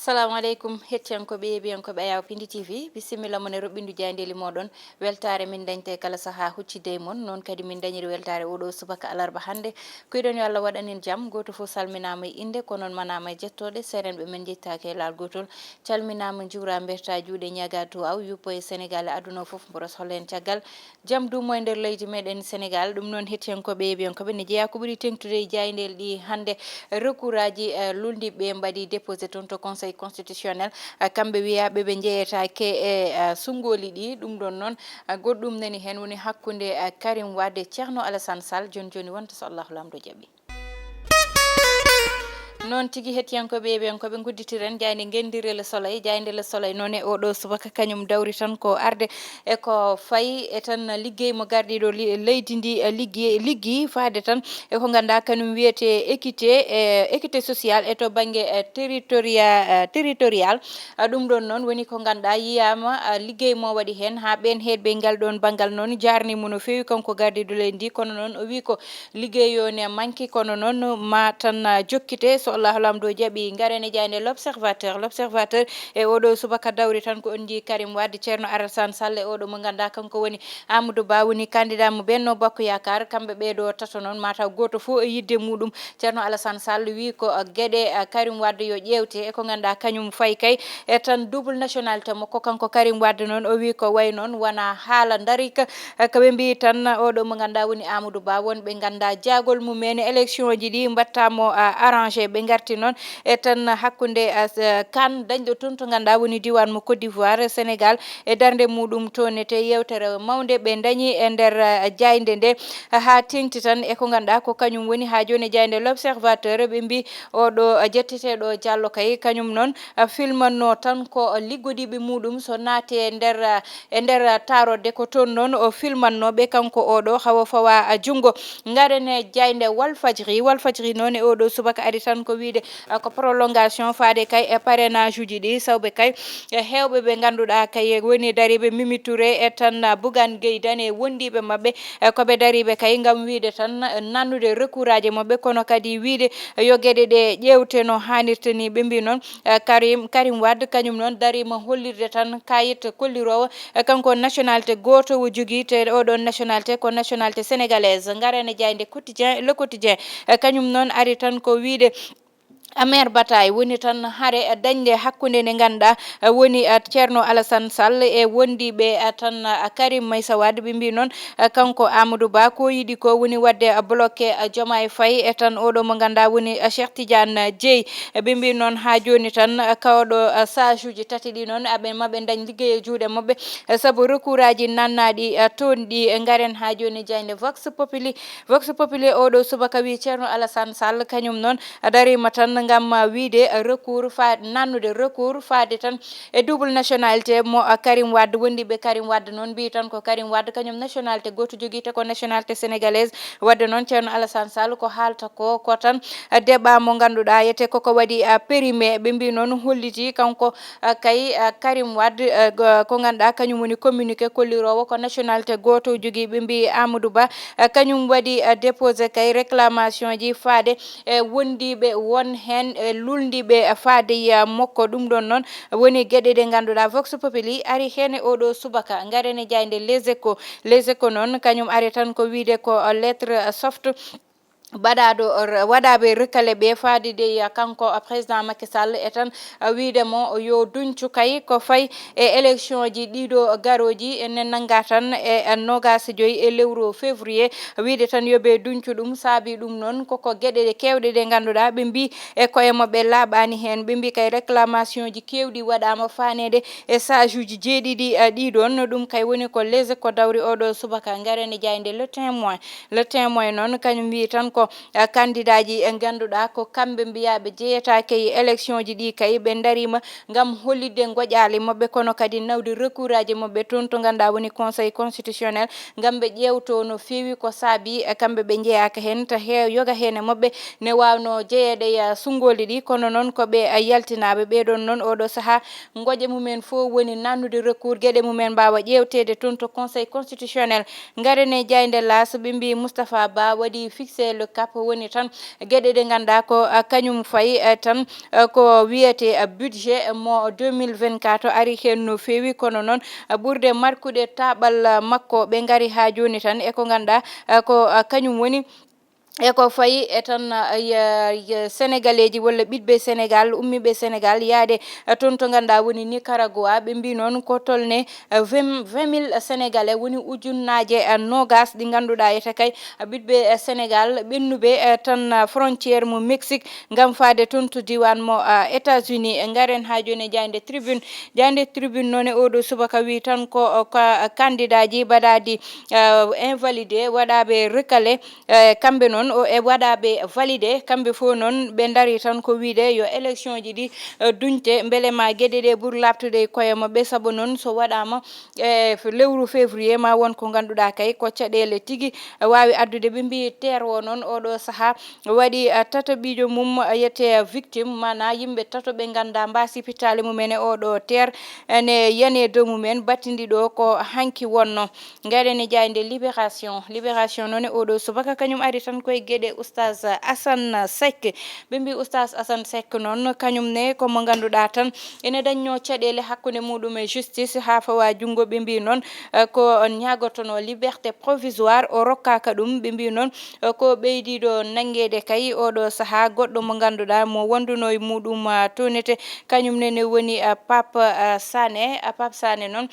Assalamu alaikum hettiyankoɓe biyankoɓe ayaw Piindi TV bisimilla mon e roɓɓindu jandeli moɗon weltare min dañte kala saaha huccide mon noon kadi min dañiri weltare oɗo subaka alarba hande kuyiɗon yo Allah waɗanin jaam goto fof salminama e inde ko noon manama e jettoɗe serenɓe men jettaki e laal gotol calminama juura berta juuɗe ñaga to aw yuppo e Sénégal e aduna foof mboros holo en caggal jaam dumo e nder leydi meɗen Sénégal ɗum noon hettiyankoɓe biyankoɓe ne jeeya ko ɓuuri tengtude e jaydel ɗi hande recours aji luldiɓe mbaɗi déposé toon to conseil constitutionnel kamɓe wiyaɓe ɓe jeeyetake e sungoli ɗi ɗum ɗon noon goɗɗum nani hen woni hakkude Karim Wade Ceerno Alassane Sall joni wonta so Allahu lamɗo jaaɓi noon tigui hettiyankoɓe ɓiyankoɓe gudditiren jayde gendire le soleil jayde le soleil noon e oɗo subaka kañum dawri tan ko arde e ko fayi e tan liggey mo gardiɗo leydi ndi liggi faade tan e ko ganduɗa kañum wiyete équité sociale e to banggue territorial ɗum ɗon noon woni ko ganduɗa yiyama liggey mo waɗi hen ha ɓen hedɓe ngal ɗon banggal noon jarnimo no fewi kanko gardiɗo leydi ndi kono noon o wi ko liggey o ne manki kono noon ma tan jokkite so Allah lamdo jaaɓi garene jayde l'observateur e oɗo subaka dawri tan ko on ji Karim Wade Ceerno Alassane Sall e oɗo mo ganduɗa kanko woni Amadou Ba woni candidat mo Benno Bokk Yakar kamɓe ɓeɗo tato noon mataw goto fof e yidde muɗum Ceerno Alassane Sall wi ko gueɗe Karim Wade yo ƴewte e ko ganduɗa kañum fayi kay e tan double nationalité makko kanko Karim Wade noon o wi ko way noon wona haala darika koɓe mbi tan oɗo mo ganduɗa woni Amadou Ba wonɓe ganda jagol mumen élection ji ɗi mbattamo arrangé ɓe garti noon e tan hakkude kan dañɗo toon to ganduɗa woni diwan mo Côte d'Ivoire Sénégal e darde muɗum tonete yewtere mawde ɓe dañi e nder jayde nde ha tengti tan e ko ganduɗa ko kañum woni ha joni jayde l'observateur ɓe mbi oɗo jetteteɗo Diallo kay kañum noon filmanno tan ko liggodiɓe muɗum so naati e nder tarodde ko toon noon o filmannoɓe kanko oɗo hawa fawa junggo garene jayde Walfadjri noon e oɗo subaka ari tan ko wiide ko prolongation faade kay e parrainage uji ɗi sawɓe kay hewɓe ɓe ganduɗa kay woni dariɓe Mimi Touré e tan Bougane Gueye Dany wondiɓe mabɓe koɓe dariɓe kay gam wiide tan nannude recours aji mabɓe kono kadi wiide yo gueɗe ɗe ƴewte no hannirta ni ɓe mbi noon Karim Wade kañum noon darima hollirde tan kayit kollirowo kanko nationalité goto o jogui te oɗon nationalité ko nationalité sénégalaise garane jayde le quotidien kañum noon ari tan ko wiide amer bataille woni tan haare dañde hakkude nde ganduɗa woni Ceerno Alassane Sall e wondiɓe tan Karim Meïssa Wade ɓe mbi noon kanko Amadou Ba ko yiɗi ko woni wadde bloqué Diomaye Faye e tan oɗo mo ganduɗa woni Cheikh Tidiane Dièye ɓe mbi noon ha joni tan kawɗo sage uji tati ɗi noon maɓe dañ liggey e juuɗe mabɓe saabu recours aji nannaɗi toon ɗi garen ha joni jayde Vox Populi oɗo subaka wi Ceerno Alassane Sall kañum noon darima tan gam wiide recours nannude recours faade tan e double nationalité mo Karim Wade wondiɓe Karim Wade noon mbi tan ko Karim Wade kañum nationalité goto jogui te ko nationalité sénégalaise wadde noon Ceerno Alassane Sall ko haalta ko tan débat mo ganduɗa yete koko waɗi périmé ɓe mbi noon holliti kanko kay Karim Wade ko ganduɗa kañum woni communiqué kollirowo ko nationalité goto jogui ɓe mbi Amadou Ba kañum waɗi déposé kay réclamation ji faade e wondiɓe won hen e luldiɓe faade makko ɗum ɗon noon woni gueɗe ɗe ganduɗa Vox Populi ari hen e oɗo subaka garene jayde les échos noon kañum ari tan ko wiide ko lettre soft waɗaɓe recalé ɓe faade de kanko président Macky Sall e tan wiidemo yo duñcu kay ko fayi e élection ji ɗiɗo garoji ene nanga tan e 25 e lewru février wiide tan yoɓe duñcu ɗum saabi ɗum noon koko gueɗe kewɗe ɗe ganduɗa ɓe mbi e koye mabɓe laaɓani hen ɓe mbi kay réclamation ji kewɗi waɗama fanede e sage uji jeeɗiɗi ɗiɗon ɗum kay woni ko les échos dawri oɗo subaka garene jayde le témoin noon kañum wi tan ko candidat ji e ganduɗa ko kamɓe mbiyaɓe jeeyatake e élection ji ɗi kay ɓe darima gam hollidde goƴali mabɓe kono kadi nawde recours aji mabɓe toon to ganduɗa woni conseil constitutionnel gam ɓe ƴewto no fewi ko saabi kamɓe ɓe jeeyaka hen to yoga hen e mabɓe ne wawno jeeyede sungoli ɗi kono noon koɓe yaltinaɓe ɓeɗon noon oɗo saaha goƴe mumen fo woni nannude recours gueɗe mumen mbawa ƴewtede toon to conseil constitutionnel garene jayde las ɓe mbi Moustapha Ba waɗi fixé le cap woni tan gueɗe ɗe ganduɗa ko kañum fayi tan ko wiyete budget mo 2024 ari hen no fewi kono noon ɓurde markude taɓal makko ɓe gari ha joni tan eko ganduɗa ko kañum woni eko fayi e tan sénégalais ji walla ɓiɓɓe sénégal ummiɓe sénégal yaade toon to ganduɗa woni nicaragua ɓe mbi noon ko tolne 20 000 sénégalais woni ujunnaje nogas ɗi ganduɗa ete kay ɓiɓɓe sénégal ɓennuɓe tan frontiére mo mexique gam faade toon to diwan mo états-unis garen ha joni jande tribune noon e oɗo subaka wi tan ko candidat ji baɗaɗi invalidé waɗaɓe recalé kamɓe noon e waɗaɓe validé kamɓe fof noon ɓe dari tan ko wiide yo élection ji ɗi duñte beele ma gueɗe ɗe ɓuuri labtude koye mabɓe saabu noon so waɗama e lewru février ma won ko ganduɗa kay ko caɗele tigui wawi addude ɓe mbi terre o noon oɗo saaha waɗi tataɓijo mum yette victime mana yimɓe tato ɓe ganda mbasi pitale mumen e oɗo terre ene yane dow mumen battidiɗo ko hanki wonno gaɗene jayde libération noon e oɗo subaka kañum ari tan koye gueɗe oustage Assane Seck ɓe mbi oustage Assane Seck noon kañum ne komo ganduɗa tan ene dañno caɗele hakkude muɗum e justice ha fawa junggo ɓe mbi noon ko ñagotono liberté provisoire o rokkaka ɗum ɓe mbi noon ko ɓeydiɗo nanguede kay oɗo saaha goɗɗo mo ganduɗa mo wonduno e muɗum tonete kañum nene woni Pape Sané noon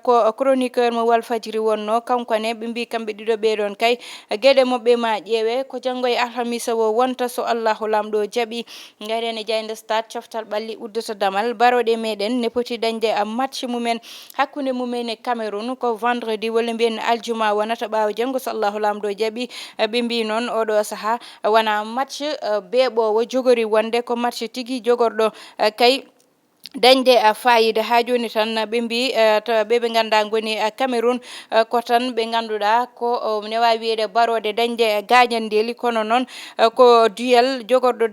ko chroniqueur mo Walfadjri wonno kankone ɓe mbi kamɓe ɗiɗo ɓeɗon kay gueɗe mabɓe ma ƴeewe ko janggo e alhamisa o wonta so Allahu lamɗo jaaɓi garene jayde stade coftal ɓalli uddata damal baroɗe meɗen ne poti dañde match mumen hakkude mumen e Cameroun ko vendredi walla mbiyen aljuma wonata ɓawo janggo so Allahu lamɗo jaaɓi ɓe mbi noon oɗo saaha wona match beeɓowo jogori wonde ko match tigui jogorɗo kay dañde fayida ha joni tan ɓe mbi to ɓeɓe ganda goni Cameroun ko tan ɓe ganduɗa ko ne wawi wiyede barode dañde gaƴandeli kono noon ko duel jogorɗo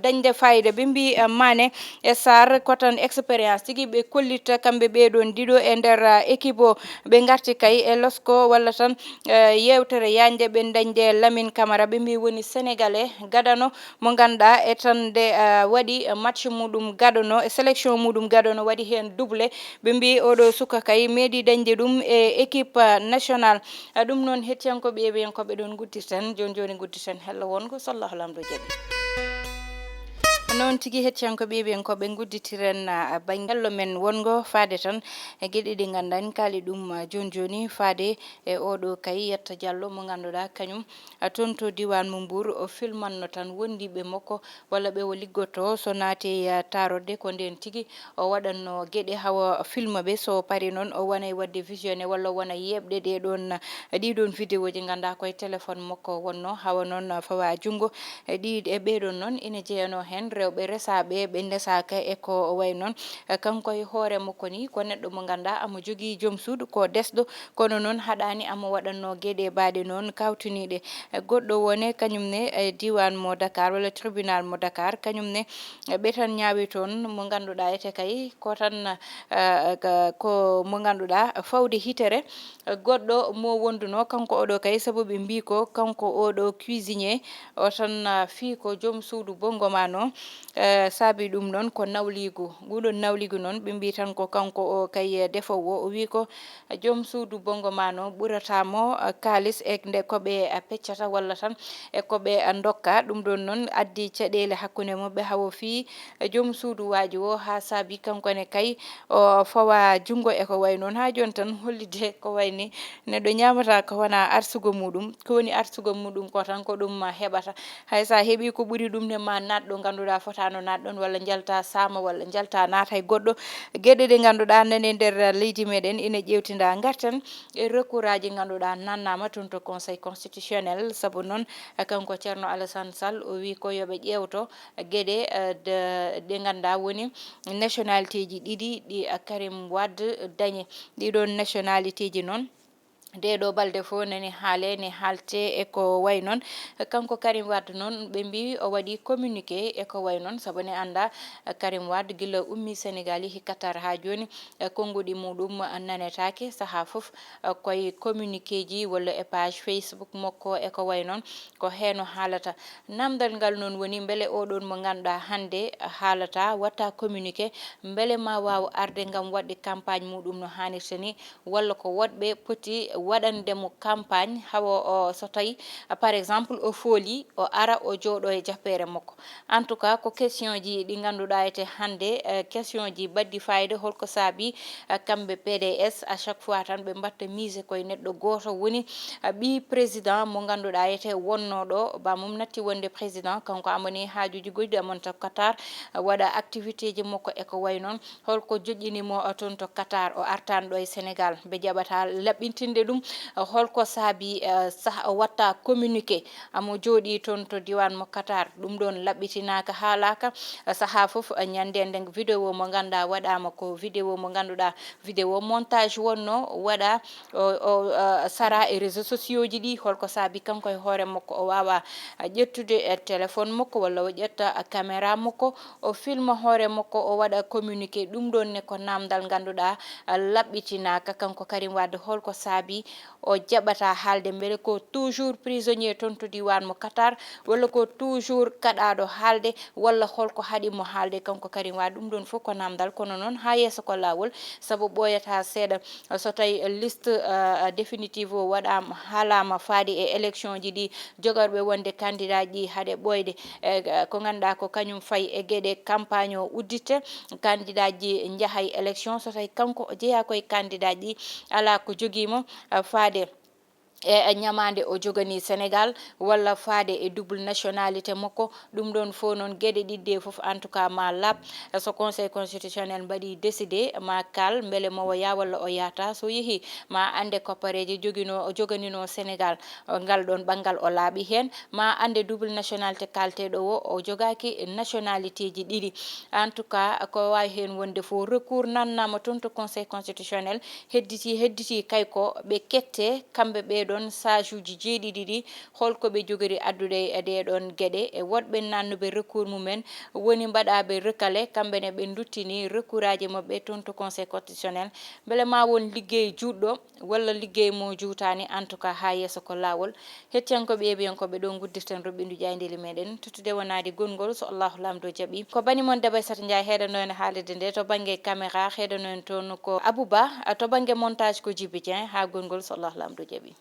dañde fayida ɓe mbi Mané e Sarr ko tan expérience tigui ɓe kollitta kamɓe ɓeɗon ɗiɗo e nder équipe o ɓe garti kay e losko walla tan yewtere yande ɓe dañde Lamine Camara ɓe mbi woni sénégalais gadano mo ganduɗa e tan nde waɗi match muɗum gaɗano e sélection muɗum gaɗano waɗi hen doublé ɓe mbi oɗo suka kay meeɗi dañde ɗum e équipe nationale ɗum noon hettiyankoɓe yeɓiyankoɓe ɗon gudditen joni gudditen hello wongo so Allahu lamɗo jaaɓi noon tigui hettiyankoɓe yeɓiyankoɓe gudditiren banggallo men wongo faade tan e gueɗe ɗe gandani kaali ɗum joni faade e oɗo kay Yetta Diallo mo ganduɗa kañum toon to diwan mo Mbour o filmanno tan wondiɓe makko walla ɓe o liggoto so naati tarodde ko nden tigui o waɗanno gueɗe hawa filma ɓe so paari noon o wonay wadde visionné walla wona yebɗe ɗiɗon vidéo ji ganda koye téléphone makko wonno hawa noon fawa junggo ɓeɗon noon ina jeeyano hen rewɓe resaɓe ɓe ndesaka e ko way noon kanko e hoore makko ni ko neɗɗo mo ganduɗa amo jogui joom suudu ko desɗo kono noon haɗani amo waɗanno gueɗe baɗe noon kawtiniɗe goɗɗo wone kañum ne e diwan mo Dakar walla tribunal mo Dakar kañum ne ɓe tan ñaawi toon mo ganduɗa ete kay ko tan ko mo ganduɗa fawde hitere goɗɗo mo wonduno kanko oɗo kay saabu ɓe mbi ko kanko oɗo cuisinier o tan fi ko joom suudu bongomano saabi ɗum noon ko nawligu nguɗon nawligu noon ɓe mbi tan ko kanko o kay defowo o wi ko joom suudu bongomano ɓuratamo kalis e nde koɓe peccata walla tan e koɓe dokka ɗum ɗon noon addi caɗele hakkude mabɓe hawo fi joom suudu waji o ha saabi kankone kay o fawa junggo e ko way noon ha joni tan hollide ko wayni neɗɗo ñamata ko wona arsugo muɗum ko woni arsugo muɗum ko tan ko ɗum heɓata hay sa heeɓi ko ɓuuri ɗum ne ma natɗo ganduɗa fotano natɗon walla jalta sama walla jalta naata e goɗɗo gueɗe ɗe ganduɗa nane nder leydi meɗen ina ƴewtida garten e recours aji ganduɗa nannama toon to conseil constitutionnel saabu noon kanko ceerno Alassane Sall o wi ko yoɓe ƴewto gueɗe ɗe ganduɗa woni nationalité ji ɗiɗi ɗi Karim Wade dañi ɗiɗon nationalité ji noon deɗo balde fo nani haale ne haalte eko way noon kanko Karim Wade noon ɓe mbi o waɗi communiqué eko way noon saabu ne anda Karim Wade gila ummi Sénégal yehi Qatar ha joni konnguɗi muɗum nanetake saaha foof koye communiqué ji walla e page Facebook makko eko way noon ko heno haalata namdal ngal noon woni beele oɗon mo ganduɗa hande haalata watta communiqué beele ma waw arde gam wadde campagne muɗum no hannirta ni walla ko woɗɓe poti waɗandemo campagne hawo o so tawi par exemple o fooli o ara o jooɗo e jappere makko en tout cas ko question ji ɗi ganduɗa ete hande question ji badɗi fayida holko saabi kamɓe PDS à chaque fois tan ɓe mbatta mise koye neɗɗo goto woni ɓi président mo ganduɗa ete wonnoɗo bamum natti wonde président kanko amoni haajuji goɗɗi amon to Qatar waɗa activité ji makko eko way noon holko joƴƴinimo toon to Qatar o artani ɗo e Sénégal ɓe jaɓata laɓɓintinde ɗum holko saabi watta communiqué amo jooɗi toon to diwan mo Qatar ɗum ɗon laɓɓitinaka haalaka saaha foof ñande nden vidéo mo ganduɗa waɗama ko vidéo mo ganduɗa vidéo montage wonno waɗa o sara e réseaux sociaux ji ɗi holko saabi kanko e hoore makko o wawa ƴettude e téléphone makko walla o ƴetta caméra makko o filma hoore makko o waɗa communiqué ɗum ɗon ne ko namdal ganduɗa laɓɓitinaka kanko Karim Wade holko saabi o jaɓata haalde beele ko toujours prisonnier toon to diwan mo Qatar walla ko toujours kaɗaɗo haalde walla holko haaɗimo haalde kanko Karim Wade ɗum ɗon fof ko namdal kono noon ha yesso ko lawol saabu ɓoyata seeɗa so tawi liste définitive o waɗama haalama faadi e élection ji ɗi jogorɓe wonde candidat ji haade ɓoyde ko ganduɗa ko kañum fayi e gueɗe campagne o uddite candidat ji jaahay élection so tawi kanko o jeeya koye candidat ji ala ko joguimo faade e ñamade o jogani Sénégal walla faade e double nationalité makko ɗum ɗon fof noon gueɗe ɗiɗɗe foof en tout cas ma laaɓ so conseil constitutionnel mbaɗi décidé ma kal beele mo ya walla o yata so yeehi ma ande koppareje joganino Sénégal ngal ɗon ɓanggal o laaɓi hen ma ande double nationalité kalteɗo o jogaki nationalité ji ɗiɗi en tout cas ko wawi hen wonde fo recours nannama toon to conseil constitutionnel hedditi kayko ɓe kette kamɓe ɓeɗon sage uji jeeɗiɗi ɗi holko ɓe jogori addude e ɗeɗon gueɗe e woɗɓe nannuɓe recours mumen woni mbaɗaɓe recalé kamɓene ɓe duttini recours aji mabɓe toon to conseil constitutionnel beele ma won ligguey juɗɗo walla ligguey mo juutani en tout cas ha yesso ko lawol hettiyankoɓe heeɓiyankoɓe ɗo guddirten roɓɓindu ƴaydeli meɗen tuttude wonade gongol so Allahu lamdo jaaɓi ko bani moon Debay Sata Ndiaye heeɗano en haalirde nde to banggue caméra heeɗano en toon ko Abouba to banggue montage ko Djiby Dieng ha gongol so Allahu lamdo jaaɓi